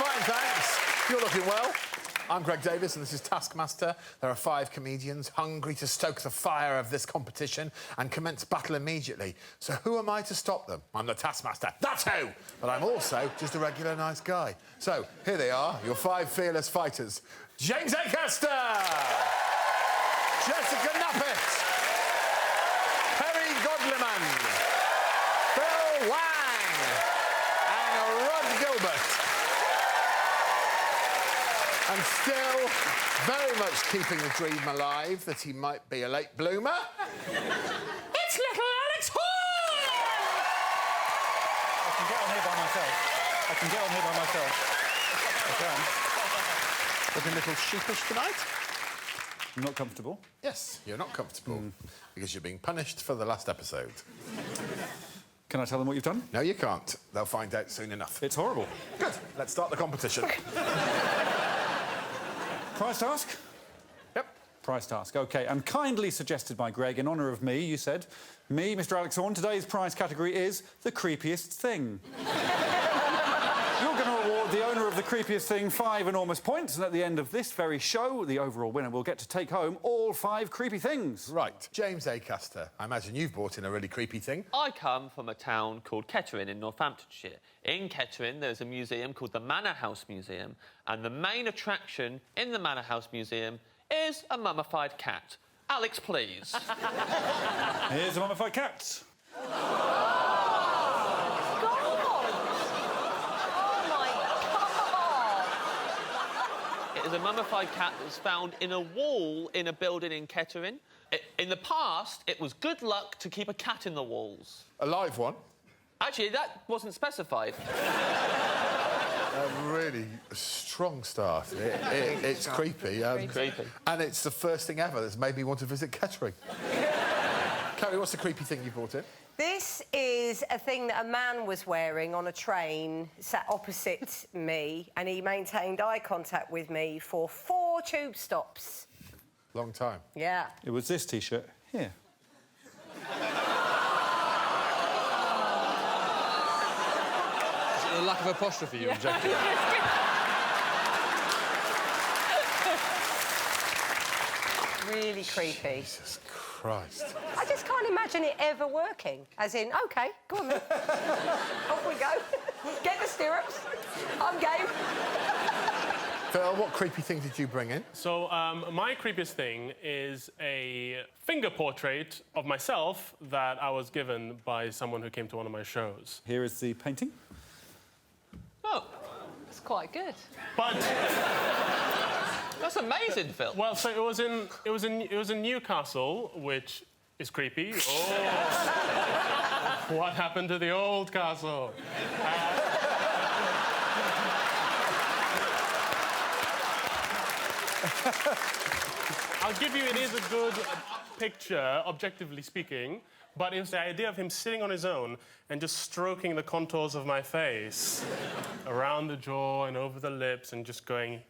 fine, thanks. You're looking well. I'm Greg Davies and this is Taskmaster. There are 5 comedians hungry to stoke the fire of this competition and commence battle immediately. So who am I to stop them? I'm the Taskmaster. That's who! But I'm also just a regular nice guy. So here they are, your 5 fearless fighters. James Acaster! Jessica Knappett! Kerry Godliman! Wang and Rhod Gilbert. And still very much keeping the dream alive that he might be a late bloomer. It's little Alex Horne! I can get on here by myself. I can. Looking a little sheepish tonight? I'm not comfortable. Yes, you're not comfortable because you're being punished for the last episode. Can I tell them what you've done? No, you can't. They'll find out soon enough. It's horrible. Good. Let's start the competition. Prize task? Yep. Prize task, OK. And kindly suggested by Greg, in honour of me, you said, me, Mr Alex Horne, today's prize category is the creepiest thing. You're going to award the owner of the creepiest thing 5 enormous points, and at the end of this very show, the overall winner will get to take home all 5 creepy things. Right. James Acaster, I imagine you've brought in a really creepy thing. I come from a town called Kettering in Northamptonshire. In Kettering, there's a museum called the Manor House Museum, and the main attraction in the Manor House Museum is a mummified cat. Alex, please. Here's a mummified cat. It is a mummified cat that was found in a wall in a building in Kettering. In the past, it was good luck to keep a cat in the walls. A live one? Actually, that wasn't specified. A really strong start. It's creepy. Creepy. And it's the first thing ever that's made me want to visit Kettering. Kerry, what's the creepy thing you brought in? This is a thing that a man was wearing on a train, sat opposite me, and he maintained eye contact with me for 4 tube stops. Long time. Yeah. It was this T-shirt here. The lack of apostrophe you objected. Really creepy. Jesus Christ. I just can't imagine it ever working. As in, OK, go on then. Off we go. Get the stirrups. I'm game. Phil, what creepy thing did you bring in? So, my creepiest thing is a finger portrait of myself that I was given by someone who came to one of my shows. Here is the painting. Oh, It's quite good. But that's amazing, Phil. well, so it was in Newcastle, which is creepy. Oh, what happened to the old castle? I'll give you, it is a good picture, objectively speaking, but it was the idea of him sitting on his own and just stroking the contours of my face around the jaw and over the lips and just going,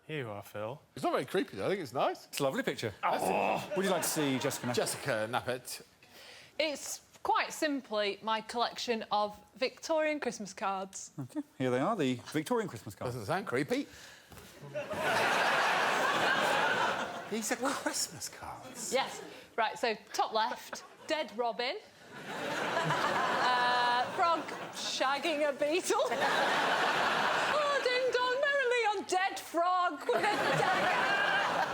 here you are, Phil. It's not very creepy, though. I think it's nice. It's a lovely picture. Oh. Would you like to see Jessica Knappett? Jessica Knappett. It's quite simply my collection of Victorian Christmas cards. OK, here they are, the Victorian Christmas cards. Doesn't sound creepy. These are Christmas cards. Yes. Right, so top left, dead Robin. Frog shagging a beetle. Oh, ding dong merrily on dead frog with a dagger.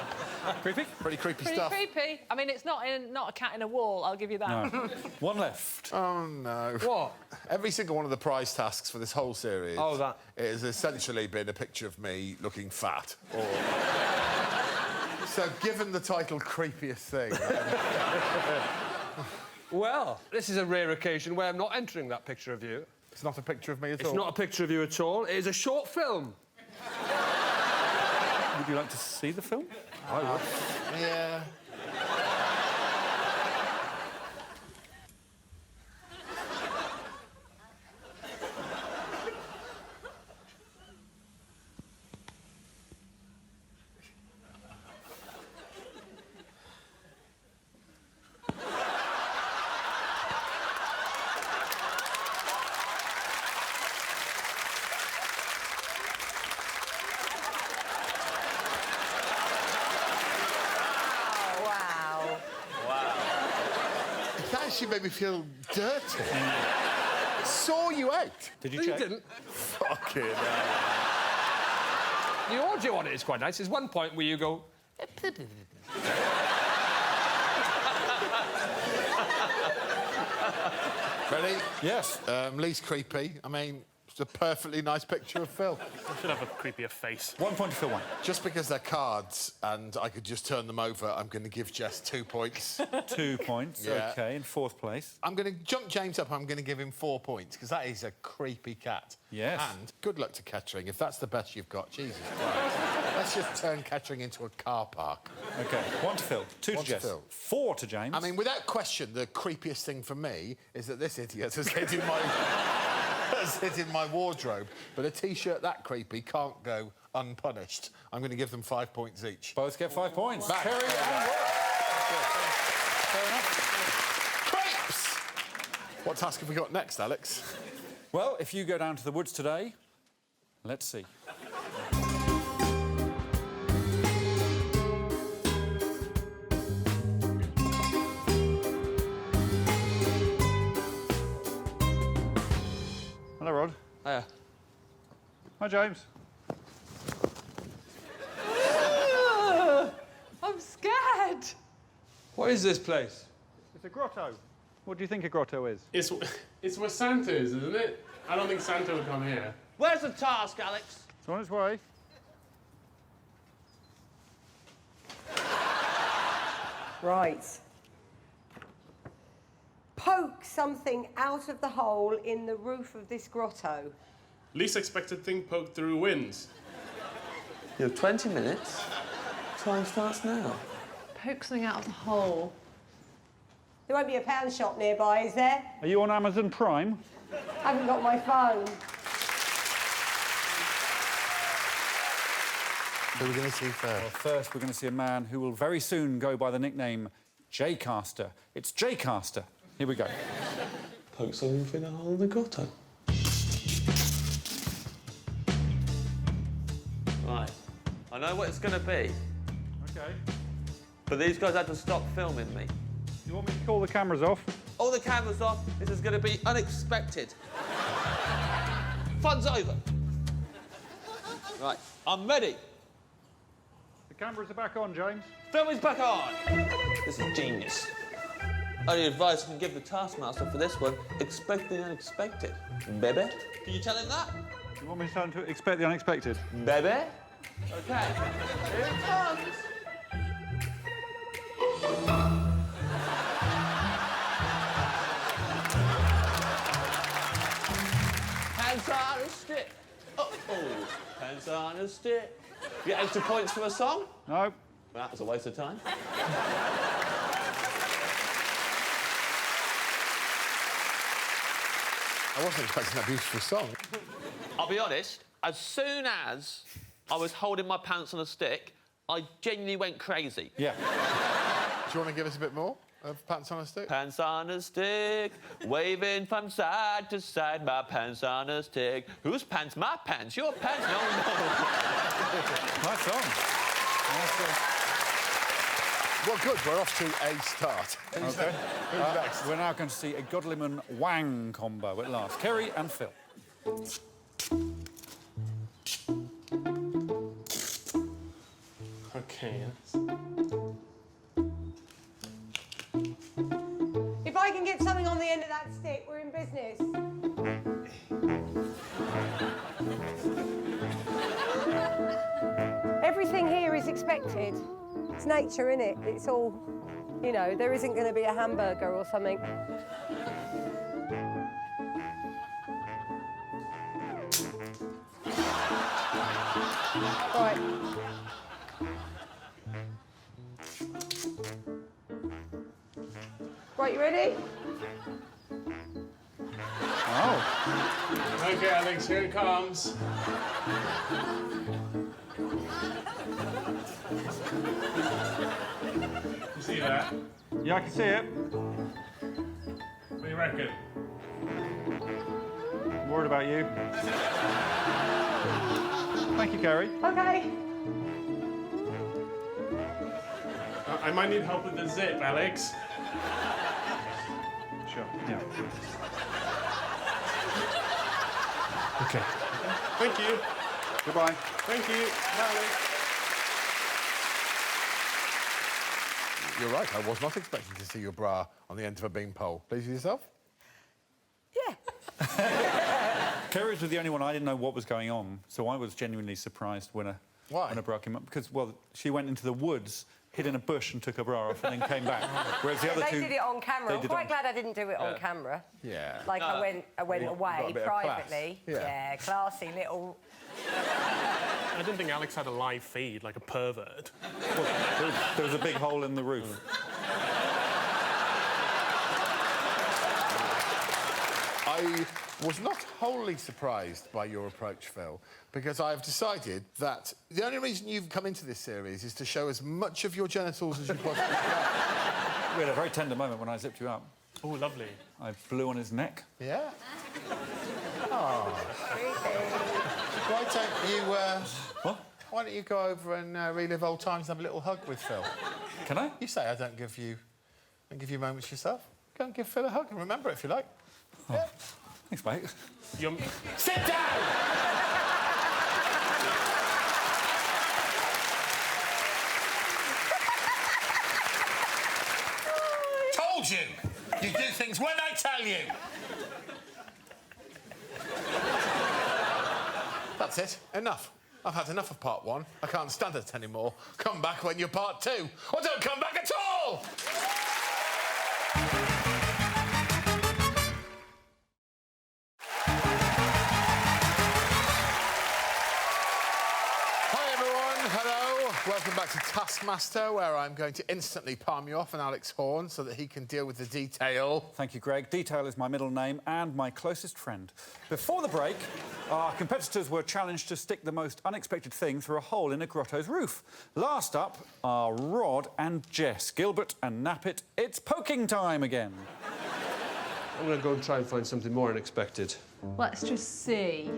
Creepy? Pretty creepy Pretty stuff. creepy. I mean, it's not a cat in a wall, I'll give you that. No. One left. Oh, no. What? Every single one of the prize tasks for this whole series... Oh, that. It has essentially been a picture of me looking fat. Or... So, given the title Creepiest Thing... Well, this is a rare occasion where I'm not entering that picture of you. It's not a picture of me at all? It's not a picture of you at all. It is a short film. Would you like to see the film? I would. Yeah. That actually made me feel dirty. It saw you out. Did you No, check? you didn't. Fucking hell. The audio on it is quite nice. There's one point where you go... Ready? Yes. Least creepy. I mean, it's a perfectly nice picture of Phil. I should have a creepier face. 1 point to Phil, 1. Just because they're cards and I could just turn them over, I'm going to give Jess 2 points. 2 points, Yeah. OK, in 4th place. I'm going to jump James up. I'm going to give him 4 points because that is a creepy cat. Yes. And good luck to Kettering. If that's the best you've got, Jesus Christ. Let's just turn Kettering into a car park. OK, 1 to Phil, 2 to 1 to Jess, Phil. 4 to James. I mean, without question, the creepiest thing for me is that this idiot has hid in my... has hid in my wardrobe. But a T-shirt that creepy can't go unpunished. I'm going to give them 5 points each. Both get 5 points. Back. Kerry and Rhod. Fair enough. Crepes! What task have we got next, Alex? Well, if you go down to the woods today, let's see. Hello, Rod. Hiya. Hi, James. I'm scared. What is this place? It's a grotto. What do you think a grotto is? It's where Santa is, isn't it? I don't think Santa would come here. Where's the task, Alex? It's on its way. Right. Poke something out of the hole in the roof of this grotto. Least expected thing poked through wins. You have 20 minutes. Time starts now. Poke something out of the hole. There won't be a pound shop nearby, is there? Are you on Amazon Prime? I haven't got my phone. Who are we going to see first? Well, first, we're going to see a man who will very soon go by the nickname Acaster. It's Acaster. Here we go. Poke something through the hole in the grotto. Right. I know what it's going to be, OK. but these guys had to stop filming me. You want me to call the cameras off? All the cameras off. This is going to be unexpected. Fun's over. Right. I'm ready. The cameras are back on, James. Film is back on. This is genius. Only advice I can give the Taskmaster for this one, expect the unexpected. Baby? Can you tell him that? You want me to tell him to expect the unexpected? Baby? Okay. Here it comes. Hands on a stick. Uh-oh. Hands on a stick. You get extra points for a song? No. Well, that was a waste of time. I wasn't expecting that beautiful song. I'll be honest, as soon as I was holding my pants on a stick, I genuinely went crazy. Yeah. Do you want to give us a bit more of Pants on a Stick? Pants on a stick, waving from side to side, my pants on a stick. Whose pants? My pants. Your pants? No, no. Nice song. Nice song. Well, good. We're off to a start. OK. Who's next? We're now going to see a Godliman Wang combo at last. Kerry and Phil. Okay. If I can get something on the end of that stick, we're in business. Everything here is expected. It's nature, innit? It's all, you know, there isn't going to be a hamburger or something. Right. Right, you ready? Oh. Okay, Alex, here it comes. You see that? Yeah, I can see it. What do you reckon? I'm worried about you. Thank you, Kerry. Okay. I might need help with the zip, Alex. OK. Thank you. Goodbye. Thank you. Bye. You're right, I was not expecting to see your bra on the end of a beanpole. Pleased with yourself? Yeah. Kerry was the only one I didn't know what was going on, so I was genuinely surprised when a bra came up, because, well, she went into the woods, hid in a bush and took her bra off and then came back. Whereas the other two... They did it on camera. I'm quite glad I didn't do it on camera. Yeah. Like, I went away privately. Class. Yeah, classy little... I didn't think Alex had a live feed, like a pervert. Well, there was a big hole in the roof. I was not wholly surprised by your approach, Phil, because I've decided that the only reason you've come into this series is to show as much of your genitals as you possibly can. We had a very tender moment when I zipped you up. Oh, lovely. I blew on his neck. Yeah? Oh. Why don't you, What? why don't you go over and relive old times and have a little hug with Phil? Can I? You say I don't give you moments yourself. Go and give Phil a hug and remember it if you like. Oh. Yeah. Thanks, mate. Sit down! Told you! You do things when I tell you! That's it. Enough. I've had enough of part one. I can't stand it anymore. Come back when you're part two. Or don't come back at all! Welcome back to Taskmaster, where I'm going to instantly palm you off on Alex Horne so that he can deal with the detail. Thank you, Greg. Detail is my middle name and my closest friend. Before the break, our competitors were challenged to stick the most unexpected thing through a hole in a grotto's roof. Last up are Rhod and Jess, Gilbert and Knappett. It's poking time again. I'm going to go and try and find something more unexpected. Let's just see.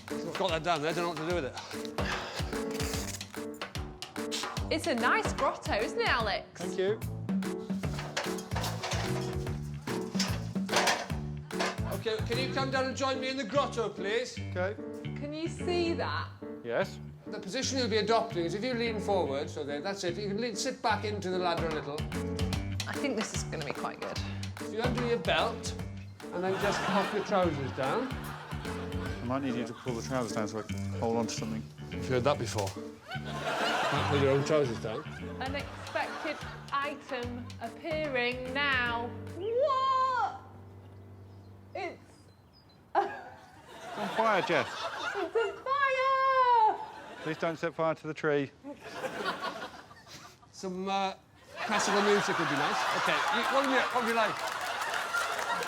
I've got that down there, I don't know what to do with it. It's a nice grotto, isn't it, Alex? Thank you. OK, can you come down and join me in the grotto, please? OK. Can you see that? Yes. The position you'll be adopting is if you lean forward, so there, that's it. You can sit back into the ladder a little. I think this is going to be quite good. So you undo your belt, and then just pop your trousers down. I might need you to pull the trousers down so I can hold on to something. You've heard that before. Can't pull your own trousers down. Unexpected item appearing now. What? It's... On fire, Jess. It's a fire! Please don't set fire to the tree. Some classical music would be nice. OK, what do you like?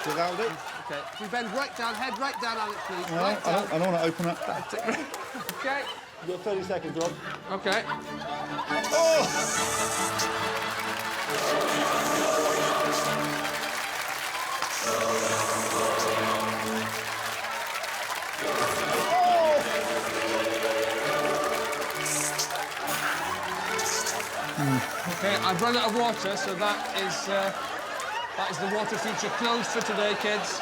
Is that it? OK, if you bend right down, head right down, Alex, please. No, right down. I don't want to open up. OK. You've got 30 seconds, Rob. OK. OK, I've run out of water, so that is the water feature closed for today, kids.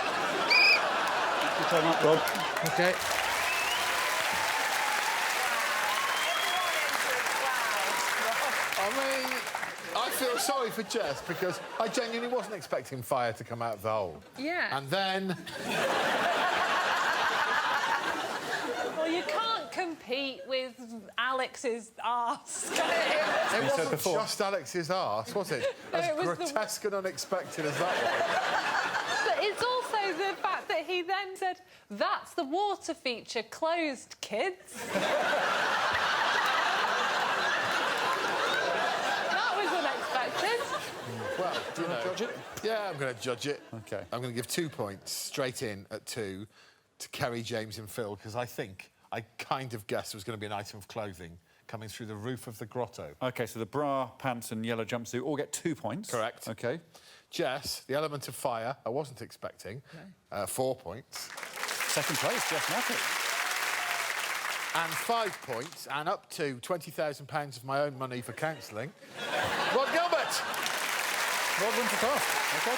Good time up, Rob. OK. I mean, I feel sorry for Jess because I genuinely wasn't expecting fire to come out of the hole. Yeah. And then... Well, you can't compete with Alex's arse. It wasn't just Alex's arse, was it? No, As it was grotesque and unexpected as that was. But it's also the fact that he then said, that's the water feature closed, kids. That was unexpected. Well, do you know... Judge it? Yeah, I'm going to judge it. OK. I'm going to give 2 points straight in at 2 to Kerry, James and Phil, because I kind of guessed there was going to be an item of clothing coming through the roof of the grotto. OK, so the bra, pants and yellow jumpsuit all get 2 points. Correct. OK. Jess, the element of fire, I wasn't expecting. 4 points. Second place, Jess Knappett. And 5 points, and up to £20,000 of my own money for counselling. Rhod Gilbert! Rhod wins the task. OK.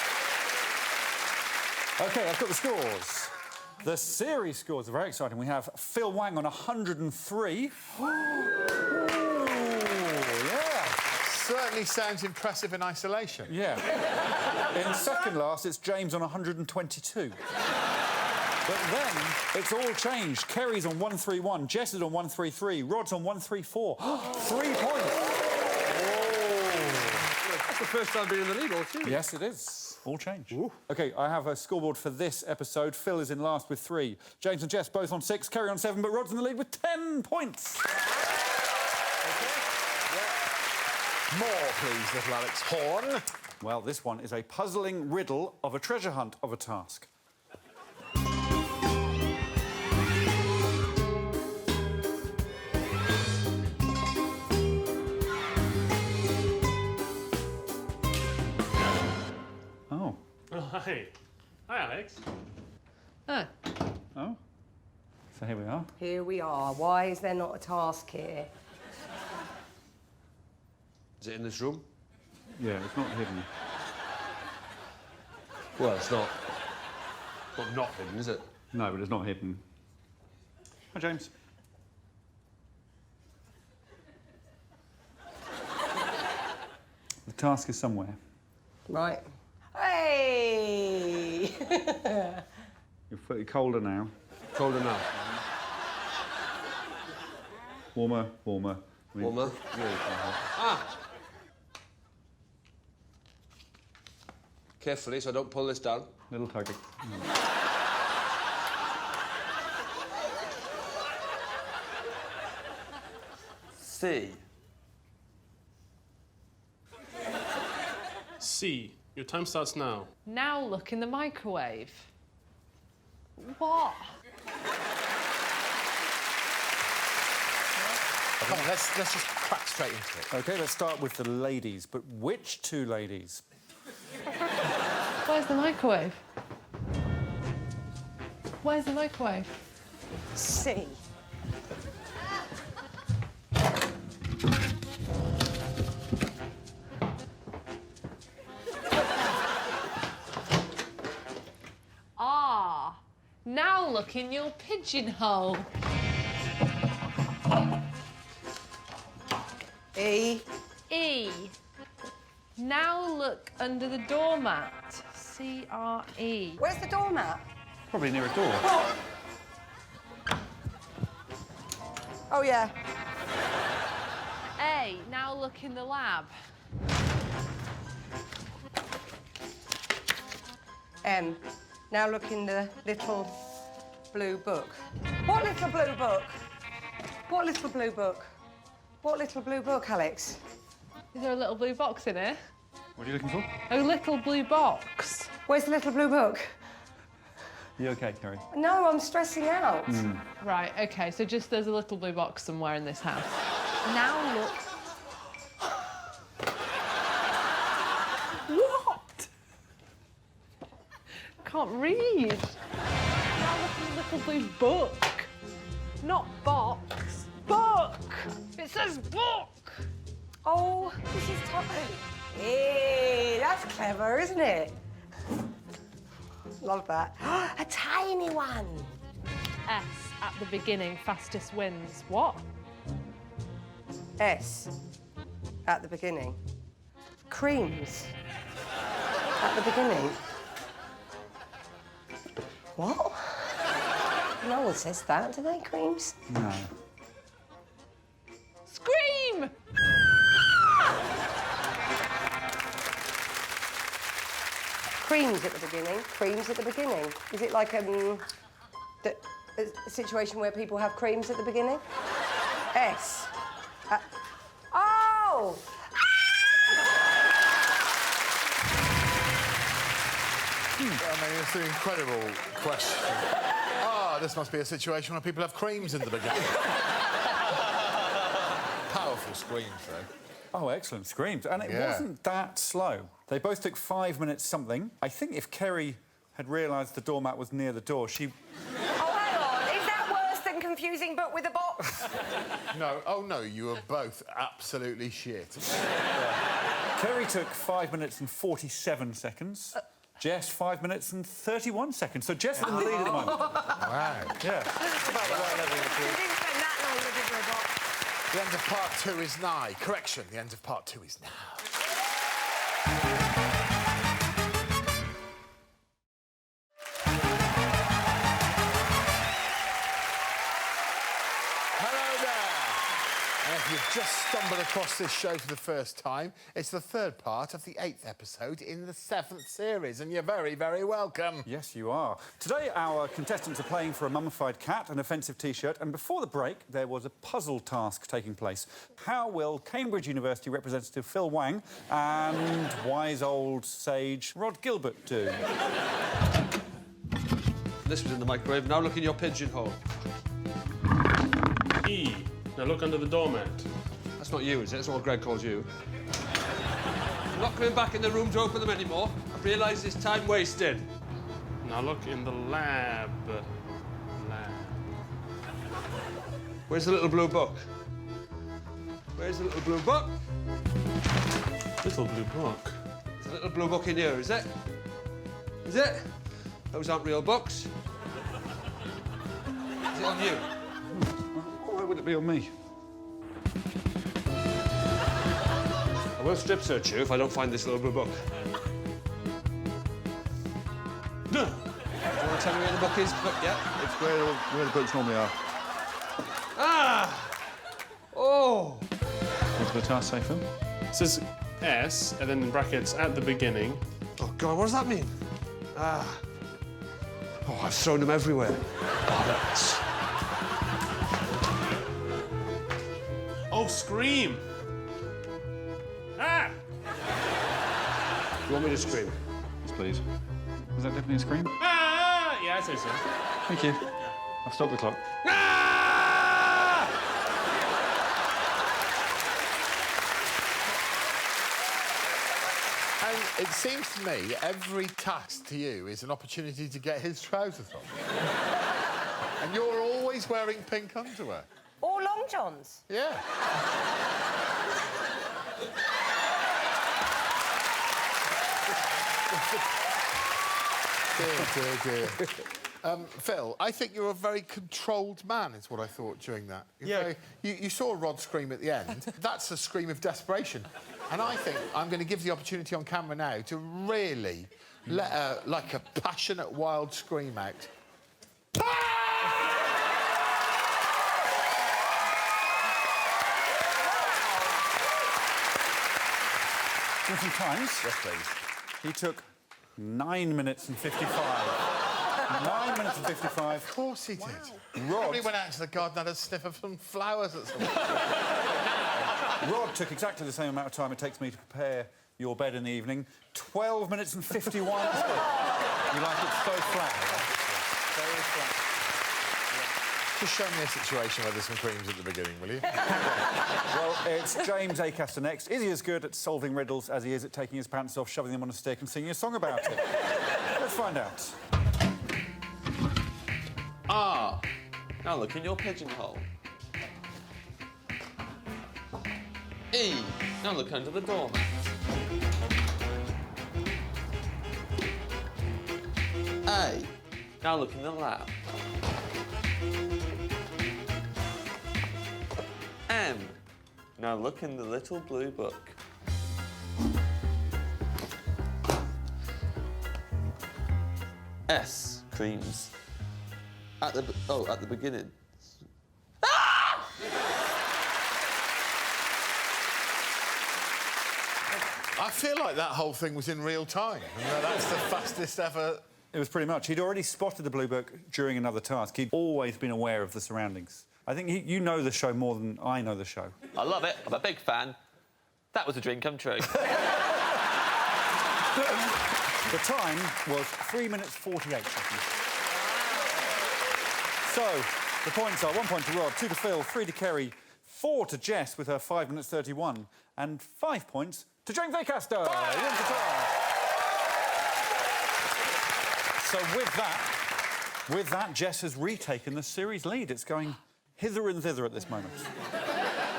OK, I've got the scores. The series scores are very exciting. We have Phil Wang on 103. Ooh, yeah. Certainly sounds impressive in isolation. Yeah. In second last, it's James on 122. But then it's all changed. Kerry's on 131, Jess is on 133, Rod's on 134. 3 points. That's the first time being in the lead all series. Yes, it is. All changed. OK, I have a scoreboard for this episode. Phil is in last with 3. James and Jess both on 6, Kerry on 7, but Rod's in the lead with 10 points. More, please, little Alex Horne. Well, this one is a puzzling riddle of a treasure hunt of a task. Oh. Oh, hi. Hi, Alex. Oh. Oh. So here we are. Here we are. Why is there not a task here? Is it in this room? Yeah, it's not hidden. Well, it's not hidden, is it? No, but it's not hidden. Hi, James. The task is somewhere. Right. Hey! You're colder now. Cold enough. Warmer, warmer. Warmer? Ah! Carefully, so I don't pull this down. Little tuggy. C. C. Your time starts now. Now look in the microwave. What? Come on, let's just crack straight into it. OK, let's start with the ladies. But which 2 ladies? Where's the microwave? Where's the microwave? C. Ah. Now look in your pigeonhole. E. E. Now look under the doormat. C-R-E. Where's the doormat? Probably near a door. Oh, yeah. A. Now look in the lab. M. Now look in the little blue book. What little blue book? What little blue book? What little blue book, Alex? Is there a little blue box in here? What are you looking for? A little blue box. Where's the little blue book? You OK, Kerry? No, I'm stressing out. Right, OK, so just there's a little blue box somewhere in this house. Now look... What? Can't read. Now look in the little blue book. Not box. Book! It says book! Oh, this is tough. Hey, that's clever, isn't it? Love that. A tiny one. S at the beginning, fastest wins. What? S at the beginning. Creams at the beginning. What? No one says that, do they, creams? No. Scream! Creams at the beginning. Creams at the beginning. Is it like a situation where people have creams at the beginning? S. Oh! I mean, it's an incredible question. This must be a situation where people have creams in the beginning. Powerful screams, though. Oh, excellent screams. And it wasn't that slow. They both took 5 minutes something. I think if Kerry had realised the doormat was near the door, she... Oh, hang on. Is that worse than confusing book with a box? No, oh no, you were both absolutely shit. Kerry took 5 minutes and 47 seconds. Jess, 5 minutes and 31 seconds. So Jess is in the lead at the moment. Wow. Yeah. That's about the right level of We didn't spend that long looking for a box. The end of part 2 is nigh. Correction, the end of part 2 is now. Hello there. And if you've just stumbled across this show for the first time, it's the third part of the 8th episode in the 7th series, and you're very, very welcome. Yes, you are. Today, our contestants are playing for a mummified cat, an offensive T-shirt, and before the break, there was a puzzle task taking place. How will Cambridge University representative Phil Wang and wise old sage Rhod Gilbert do? This was in the microwave. Now look in your pigeonhole. E. Now look under the doormat. That's not you, is it? That's what Greg calls you. I'm not coming back in the room to open them anymore. I've realised it's time wasted. Now look in the lab. Lab. Where's the little blue book? Where's the little blue book? Little blue book. There's a little blue book in here, is it? Is it? Those aren't real books. Is it on you? Why would it be on me? I will strip search you if I don't find this little blue book. Do you want to tell me where the book is? Yeah? It's where the books normally are. Ah! Oh! What did the task say, Phil? It says S, and then in brackets at the beginning. Oh, God, what does that mean? Ah. Oh, I've thrown them everywhere. Bollocks. Oh, scream! Ah! You want me to scream? Yes, please. Was that definitely a scream? Ah! Yeah, I say so. Thank you. I've stopped the clock. Ah! And it seems to me every task to you is an opportunity to get his trousers off. And you're always wearing pink underwear. Or long johns. Yeah. dear. Phil, I think you're a very controlled man, is what I thought during that. You saw Rod scream at the end. That's a scream of desperation. And I think I'm going to give the opportunity on camera now to really let like a passionate, wild scream out. Different times. Yes, please. He took 9 minutes and 55. 9 minutes and 55. Of course he did. Rod. Probably went out to the garden and had a sniff of some flowers at some point. Rod took exactly the same amount of time it takes me to prepare your bed in the evening. 12 minutes and 51. You like it so flat. Very flat. Just show me a situation where there's some creams at the beginning, will you? Well, it's James Acaster next. Is he as good at solving riddles as he is at taking his pants off, shoving them on a stick and singing a song about it? Let's find out. Ah. Now look in your pigeonhole. E. Now look under the doormat. A. Now look in the lab. M. Now look in the little blue book. S. Creams. At the beginning. I feel like that whole thing was in real time. And that's the fastest ever... It was pretty much. He'd already spotted the blue book during another task. He'd always been aware of the surroundings. I think you know the show more than I know the show. I love it. I'm a big fan. That was a dream come true. The time was 3 minutes 48 seconds. So, the points are 1 point to Rod, 2 to Phil, 3 to Kerry, 4 to Jess with her 5 minutes 31, and 5 points to James Acaster. So with that, Jess has retaken the series lead. It's going hither and thither at this moment.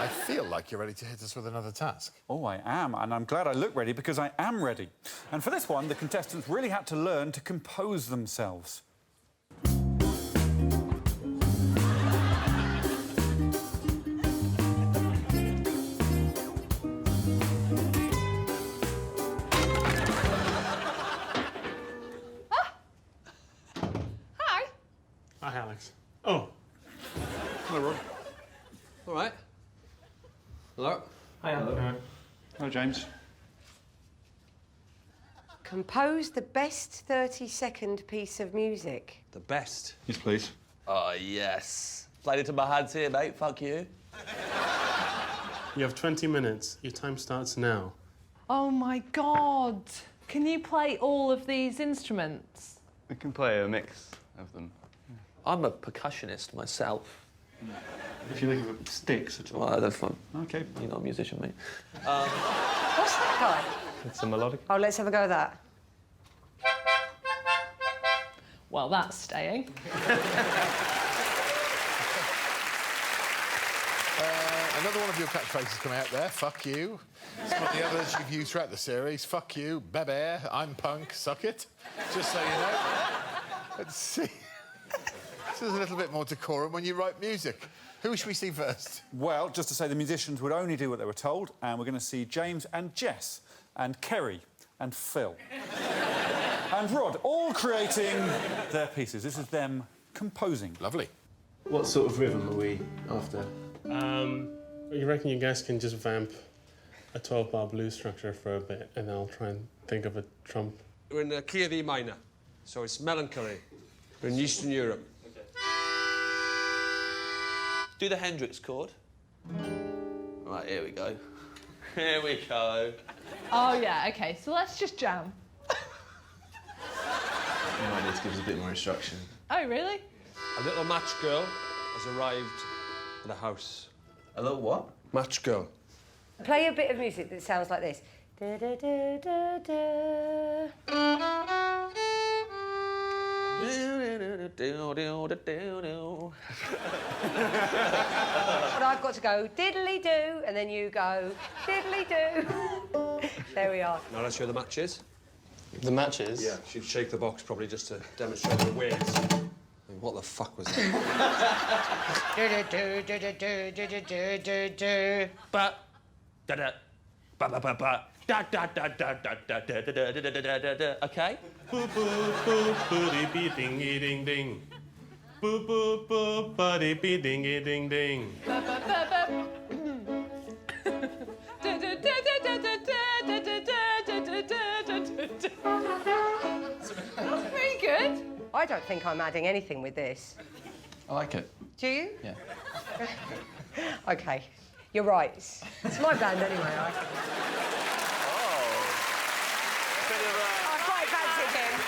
I feel like you're ready to hit us with another task. Oh, I am, and I'm glad I look ready because I am ready. And for this one, the contestants really had to learn to compose themselves. Hi. Hi, Alex. Oh. Hello, Rod. All right. Hello. Hi, Alex. Hello, James. Compose the best 30-second piece of music. The best. Yes, please. Oh, yes. Played it to my hands here, mate. Fuck you. You have 20 minutes. Your time starts now. Oh my God. Can you play all of these instruments? We can play a mix of them. I'm a percussionist myself. If you're looking for sticks at all. Well, that's fun. OK. You're not a musician, mate. What's that guy? It's a melodic. Oh, let's have a go at that. Well, that's staying. Another one of your catchphrases coming out there. Fuck you. Some of the others you've used throughout the series. Fuck you, bebe, I'm punk, suck it. Just so you know. Let's see. There's a little bit more decorum when you write music. Who should we see first? Well, just to say the musicians would only do what they were told, and we're going to see James and Jess, and Kerry and Phil. And Rod, all creating their pieces. This is them composing. Lovely. What sort of rhythm are we after? You reckon you guys can just vamp a 12-bar blues structure for a bit, and I'll try and think of a trump. We're in the key of E minor, so it's melancholy. We're in Eastern Europe. Do the Hendrix chord. Right, here we go. Here we go. Oh, yeah, OK. So let's just jam. You might need to give us a bit more instruction. Oh, really? A little match girl has arrived at the house. A little what? Match girl. Play a bit of music that sounds like this. Da, da, da, da, da. But I've got to go diddly-do, and then you go diddly-do. There we are. Now let's show the matches. The matches? Yeah, she'd shake the box probably just to demonstrate the weight. I mean, what the fuck was that? Ba da da ba ba ba ba da da da da da da da da da da da da da. Okay. Boo boo boo booty bee dingy ding ding. Boo boo boo buddy bee dingy ding ding. That's pretty good. I don't think I'm adding anything with this. I like it. Do you? Yeah. OK. You're right. It's my band anyway. I quite fancy him.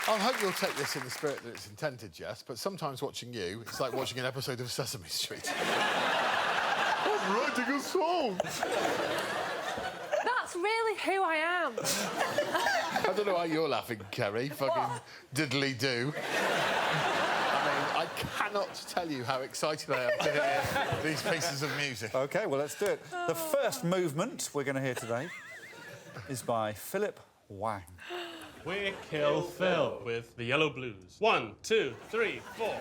I hope you'll take this in the spirit that it's intended, Jess, but sometimes watching you, it's like watching an episode of Sesame Street. I'm writing a song! That's really who I am. I don't know why you're laughing, Kerry. Fucking diddly-do. I mean, I cannot tell you how excited I am to hear these pieces of music. OK, well, let's do it. The first movement we're going to hear today is by Philip Wang. We kill Phil with the Yellow Blues. 1, 2, 3, 4.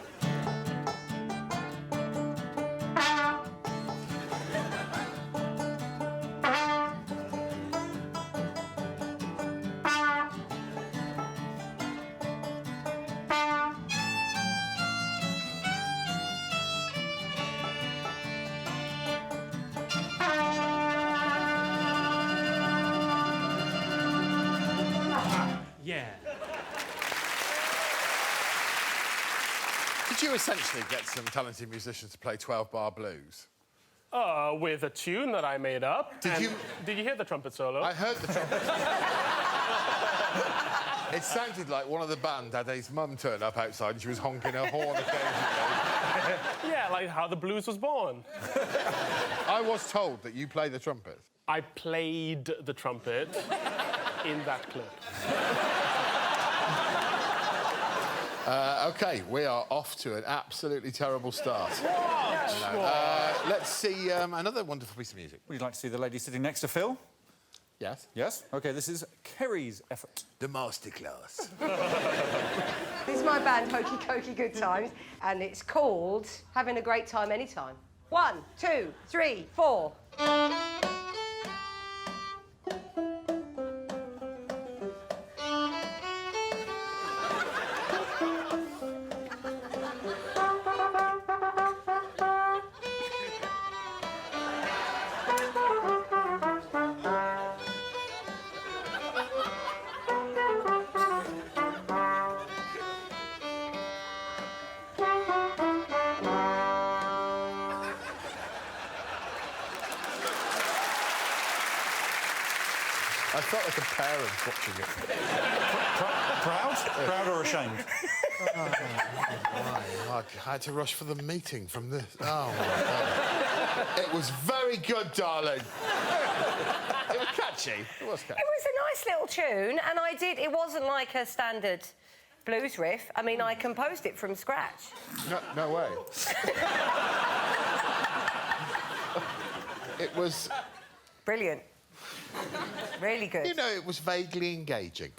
Yeah. Did you essentially get some talented musicians to play 12-bar blues? With a tune that I made up. Did you hear the trumpet solo? I heard the trumpet. It sounded like one of the band had his mum turn up outside and she was honking her horn occasionally. Yeah, like how the blues was born. I was told that you play the trumpet. I played the trumpet in that clip. OK, we are off to an absolutely terrible start. Whoa! Let's see another wonderful piece of music. Would you like to see the lady sitting next to Phil? Yes. Yes? OK, this is Kerry's effort. The masterclass. This is my band, Hokey Cokey Good Times, and it's called Having a Great Time Anytime. 1, 2, 3, 4. I felt like a parent watching it. Proud? Proud or ashamed? I had to rush for the meeting from this. Oh, my God. It was very good, darling. It was catchy. It was catchy. It was a nice little tune, and it wasn't like a standard blues riff. I mean, I composed it from scratch. No way. It was... Brilliant. Really good. You know, it was vaguely engaging.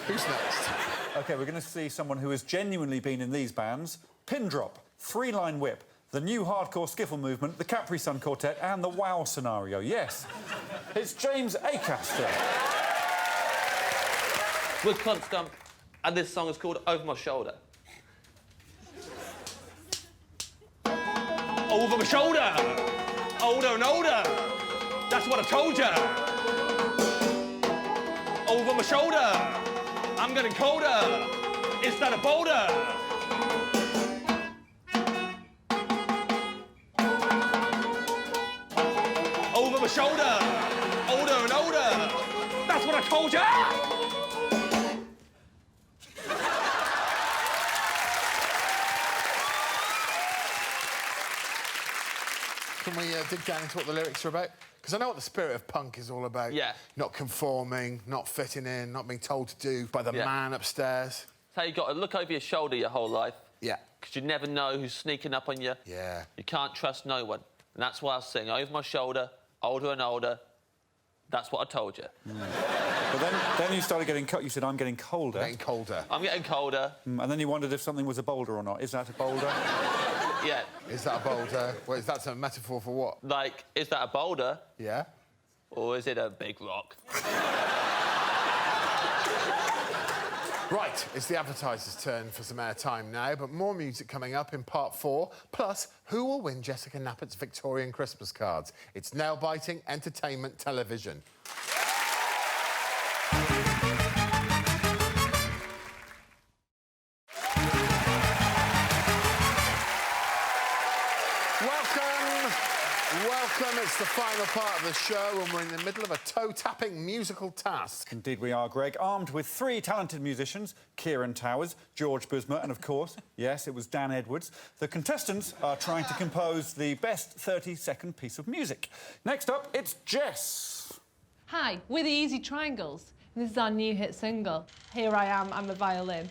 Who's next? OK, we're going to see someone who has genuinely been in these bands. Pin Drop, Three Line Whip, the new hardcore skiffle movement, the Capri Sun Quartet and the Wow Scenario. Yes, it's James Acaster. We're Constant, and this song is called Over My Shoulder. Over my shoulder! Older and older! That's what I told ya! Over my shoulder! I'm getting colder! Is that a boulder? Over my shoulder! Older and older! That's what I told ya! Can we dig down into what the lyrics are about? Because I know what the spirit of punk is all about. Yeah. Not conforming, not fitting in, not being told to do by the man upstairs. So you've got to look over your shoulder your whole life. Yeah. Because you never know who's sneaking up on you. Yeah. You can't trust no one. And that's why I sing over my shoulder, older and older. That's what I told you. But then you started getting... You said, I'm getting colder. Getting colder. I'm getting colder. And then you wondered if something was a boulder or not. Is that a boulder? Yeah. Is that a boulder? Well, is that a metaphor for what? Like, is that a boulder? Yeah. Or is it a big rock? Right, it's the advertiser's turn for some airtime now, but more music coming up in part 4. Plus, who will win Jessica Knappett's Victorian Christmas cards? It's nail-biting entertainment television. Welcome, it's the final part of the show and we're in the middle of a toe-tapping musical task. Indeed we are, Greg. Armed with 3 talented musicians, Kieran Towers, George Busmer and, of course, yes, it was Dan Edwards, the contestants are trying to compose the best 30-second piece of music. Next up, it's Jess. Hi, we're the Easy Triangles. This is our new hit single. Here I Am, I'm a Violin.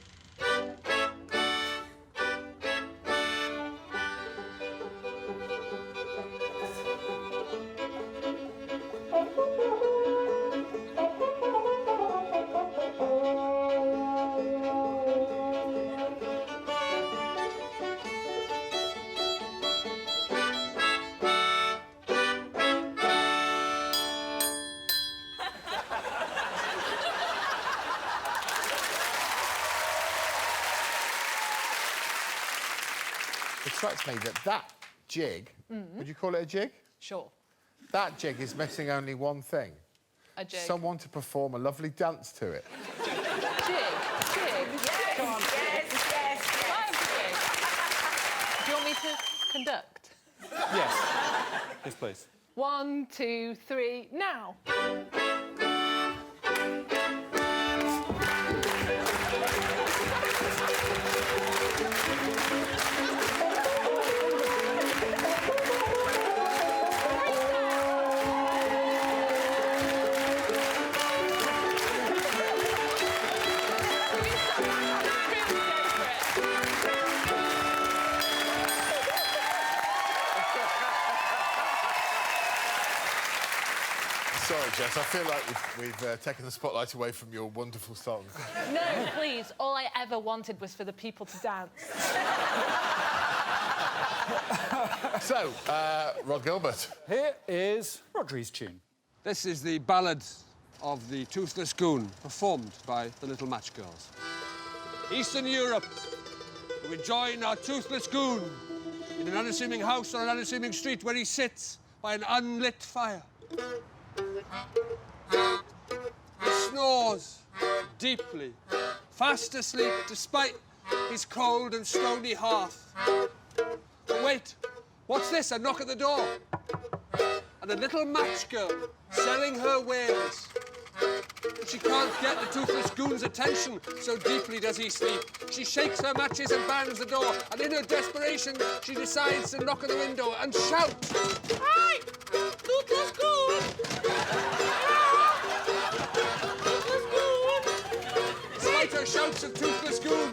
It strikes me that jig, would you call it a jig? Sure. That jig is missing only one thing. A jig. Someone to perform a lovely dance to it. Jig. Yes. Go on. Yes. Do you want me to conduct? Yes. Yes, please. 1, 2, 3, now. Sorry, Jess, I feel like we've taken the spotlight away from your wonderful song. No, please. All I ever wanted was for the people to dance. So, Rhod Gilbert. Here is Rodri's tune. This is the ballad of the Toothless Goon, performed by the Little Match Girls. Eastern Europe, we join our Toothless Goon in an unassuming house on an unassuming street where he sits by an unlit fire. He snores deeply, fast asleep despite his cold and stony hearth. But wait, what's this? A knock at the door. And a little match girl selling her wares. But she can't get the Toothless Goon's attention, so deeply does he sleep. She shakes her matches and bangs the door, and in her desperation, she decides to knock on the window and shout. Hi! Toothless Goon! Toothless Goon! Despite her shouts of Toothless Goon,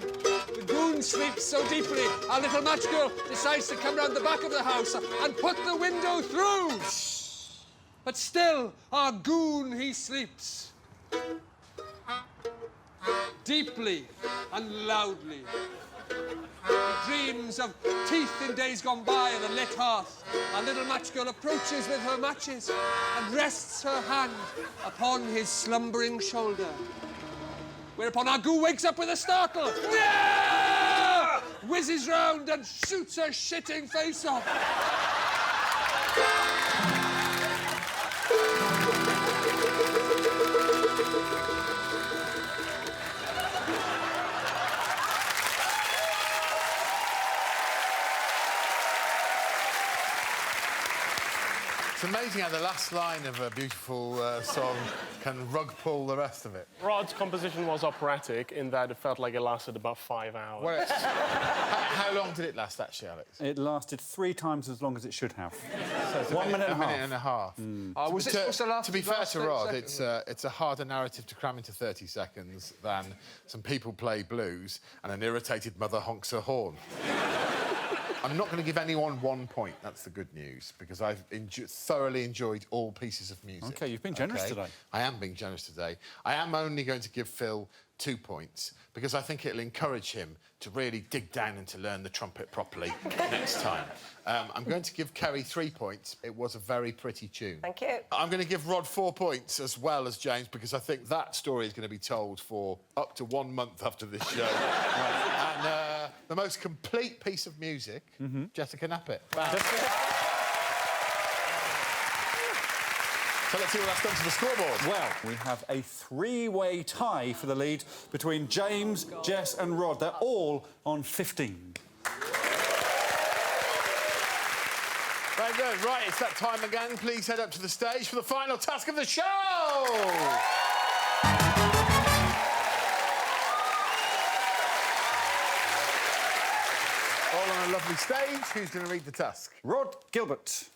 the Goon sleeps so deeply, our little match girl decides to come round the back of the house and put the window through. But still, our Goon, he sleeps. Deeply and loudly. He dreams of teeth in days gone by and a lit hearth. Our little match girl approaches with her matches and rests her hand upon his slumbering shoulder. Whereupon our Goon wakes up with a startle. Yeah! Whizzes round and shoots her shitting face off. It's amazing how the last line of a beautiful song can rug pull the rest of it. Rhod's composition was operatic in that it felt like it lasted about 5 hours. Well, how long did it last, actually, Alex? It lasted 3 times as long as it should have. So it's 1 minute and a half. A minute and a half. Was it supposed to last? To be fair to Rhod, seconds? it's a harder narrative to cram into 30 seconds than Some People Play Blues and An Irritated Mother Honks Her Horn. I'm not going to give anyone 1 point. That's the good news, because I've thoroughly enjoyed all pieces of music. OK, you've been generous today. I am being generous today. I am only going to give Phil 2 points, because I think it'll encourage him to really dig down and to learn the trumpet properly next time. I'm going to give Kerry 3 points. It was a very pretty tune. Thank you. I'm going to give Rhod 4 points as well as James, because I think that story is going to be told for up to 1 month after this show. And the most complete piece of music, Jessica Knappett. So let's see what that's done to the scoreboard. Well, we have a 3-way tie for the lead between James, Jess and Rhod. They're all on 15. Very good. Right, it's that time again. Please head up to the stage for the final task of the show. All on a lovely stage. Who's going to read the task? Rhod Gilbert.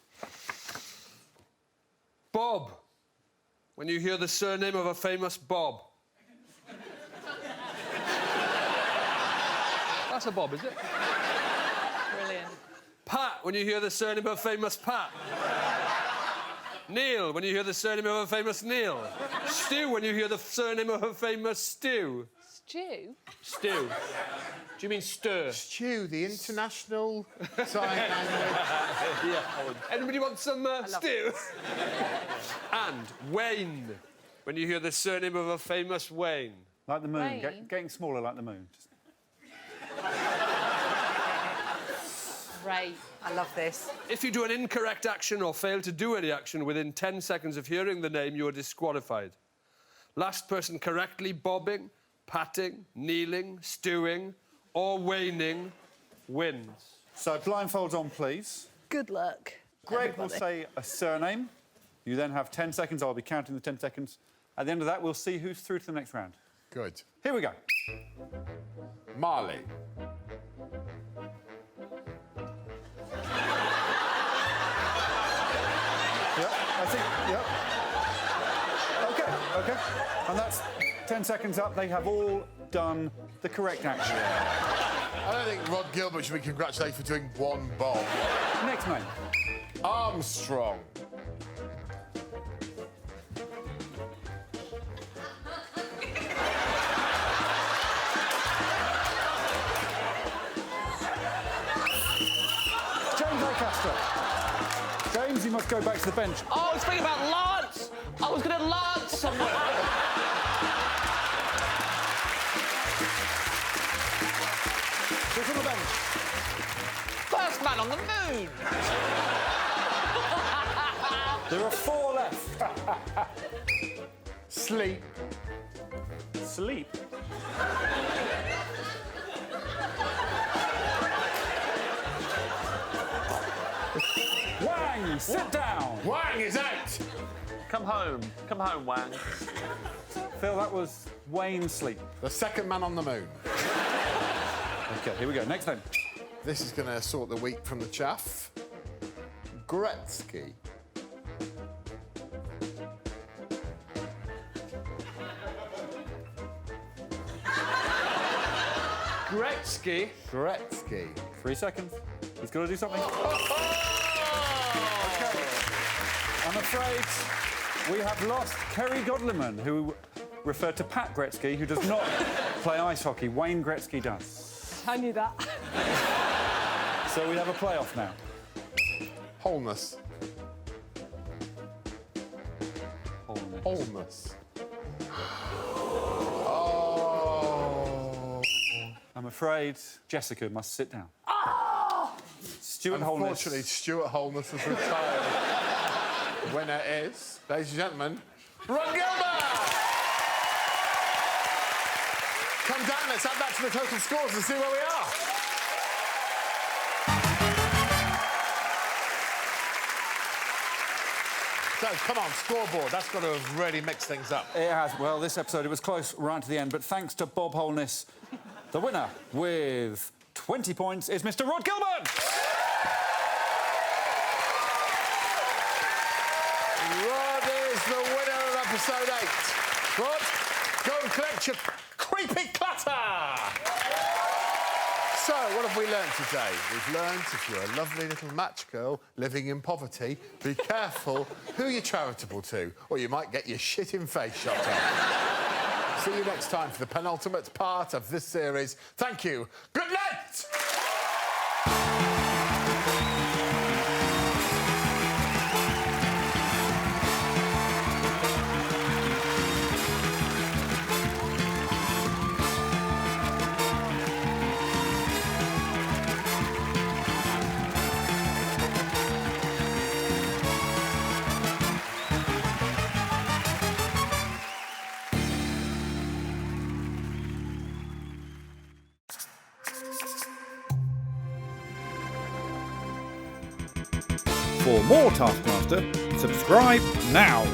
Bob. When you hear the surname of a famous Bob. That's a Bob, is it? Brilliant. Pat, when you hear the surname of a famous Pat. Neil, when you hear the surname of a famous Neil. Stu, when you hear the surname of a famous Stu. Stew? Stu. Do you mean stir? Stew, the international sign language. Yeah. Anybody want some stew? And Wayne, when you hear the surname of a famous Wayne. Like the moon. Wayne? Getting smaller like the moon. Great. I love this. If you do an incorrect action or fail to do any action within 10 seconds of hearing the name, you are disqualified. Last person correctly bobbing, patting, kneeling, stewing, or waning wins. So blindfolds on, please. Good luck. Greg will say a surname. You then have 10 seconds. I'll be counting the 10 seconds. At the end of that, we'll see who's through to the next round. Good. Here we go. Marley. Yep, I think, yep. OK. And that's 10 seconds up. They have all done the correct action. I don't think Rhod Gilbert should be congratulated for doing 1 bob. Next name. Armstrong. let's go back to the bench. Oh, I was thinking about Lance. I was going to Lance somewhere. Who's on the bench? First man on the moon. There are 4 left. Sleep. Sleep. Wang, sit down. Wang is out. Come home. Come home, Wang. Phil, that was Wayne Sleep. The second man on the moon. OK, here we go. Next name. This is going to sort the wheat from the chaff. Gretzky. Gretzky. Gretzky. 3 seconds. He's got to do something. I'm afraid we have lost Kerry Godliman, who referred to Pat Gretzky, who does not play ice hockey. Wayne Gretzky does. I knew that. So we have a playoff now. Wholeness. Wholeness. Oh. I'm afraid Jessica must sit down. Stuart Holness. Unfortunately, Stuart Holness has retired. The winner is, ladies and gentlemen, Rhod Gilbert! Come down, let's add that to the total scores and see where we are. So, come on, scoreboard. That's got to have really mixed things up. It has. Well, this episode, it was close right to the end, but thanks to Bob Holness, the winner with 20 points is Mr. Rhod Gilbert! Rhod is the winner of episode 8. Rhod, go and collect your creepy clutter! So, what have we learned today? We've learned if you're a lovely little match girl living in poverty, be careful who you're charitable to, or you might get your shit-in face shot off. See you next time for the penultimate part of this series. Thank you. Good night! For more Taskmaster, subscribe now.